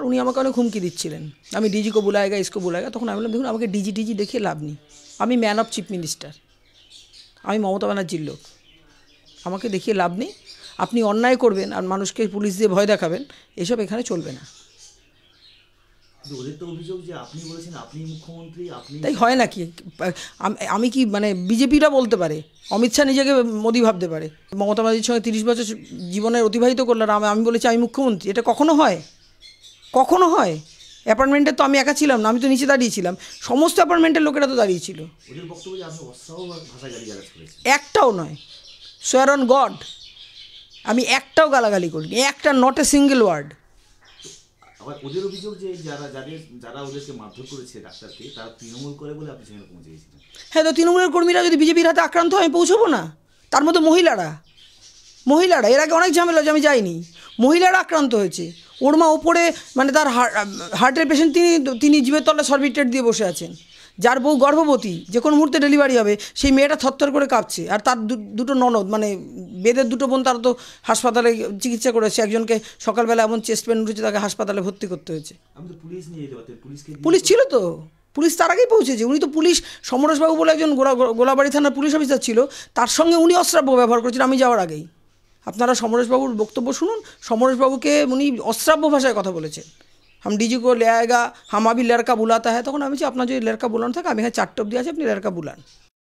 আর উনি আমাকে অনেক হুমকি দিচ্ছিলেন, আমি ডিজি কো বুলায়েগা, ইসকো বুলায়েগা। তখন আমি বললাম, দেখুন আমাকে ডিজি দেখিয়ে লাভ নেই, আমি ম্যান অফ চিফ মিনিস্টার, আমি মমতা ব্যানার্জির লোক, আমাকে দেখিয়ে লাভ নেই। আপনি অন্যায় করবেন আর মানুষকে পুলিশ দিয়ে ভয় দেখাবেন, এসব এখানে চলবে না। ওদের তো অভিযোগ যে আপনি বলেছেন আপনি মুখ্যমন্ত্রী, আপনি। তাই হয় নাকি? আমি কি মানে বিজেপিরা বলতে পারে, অমিত শাহ নিজেকে মোদি ভাবতে পারে, মমতা ব্যানার্জির সঙ্গে 30 বছর জীবনের অতিবাহিত করলাম, আমি বলেছি আমি মুখ্যমন্ত্রী? এটা কখনো হয়? কখনো হয়? অ্যাপার্টমেন্টে তো আমি একা ছিলাম না, আমি তো নিচে দাঁড়িয়েছিলাম, সমস্ত অ্যাপার্টমেন্টের লোকেরা তো দাঁড়িয়েছিল। ওদের বক্তব্য যে আপনি অশ্রাব্য ভাষায় গালিগালাজ করেছেন। একটাও নয়, সোয়ার অন গড, আমি একটাও গালাগালি করিনি, একটা, নট এ সিঙ্গেল ওয়ার্ড। আবার ওদের অভিযোগ যে যারা ওদেরকে মারধর করেছে ডাক্তারকে, তারা তৃণমূল করে বলে আপনি সেখানে পৌঁছে গেছিলেন। হ্যাঁ, তো তৃণমূলের কর্মীরা যদি বিজেপির হাতে আক্রান্ত হয় আমি পৌঁছবো না? তার মধ্যে মহিলারা এর আগে অনেক ঝামেলা যে আমি যাইনি, মহিলারা আক্রান্ত হয়েছে। ওর মা ওপরে মানে তার হার্টের পেশেন্ট, তিনি জীবের তলায় সরবিট্রেট দিয়ে বসে আছেন, যার বউ গর্ভবতী, যে কোনো মুহূর্তে ডেলিভারি হবে, সেই মেয়েটা থরথর করে কাঁপছে। আর তার দুটো ননদ, মানে বেদের দুটো বোন, তারা তো হাসপাতালে চিকিৎসা করেছে। একজনকে সকালবেলা এমন চেস্ট পেন উঠেছে, তাকে হাসপাতালে ভর্তি করতে হয়েছে। আমি তো পুলিশ নিয়ে যেতে পারতেন, পুলিশ ছিল তো, পুলিশ তার আগেই পৌঁছেছে। উনি তো পুলিশ, সমরেশবাবু বলে একজন গোলাবাড়ি থানার পুলিশ অফিসার ছিল, তার সঙ্গে উনি অস্ত্রাব্য ব্যবহার করেছেন আমি যাওয়ার আগেই। আপনারা সমরেশবাবুর বক্তব্য শুনুন, সমরেশবাবুকে উনি অশ্রাব্য ভাষায় কথা বলেছেন। হাম ডিজি কো ले आएगा, হাম আবি লড়কা বুলাতা হ্যাঁ। তখন আমি বলছি আপনার যদি লড়কা বুলানো থাকে, আমি এখানে 4টে অবধি আছে, আপনি লড়কা বুলান।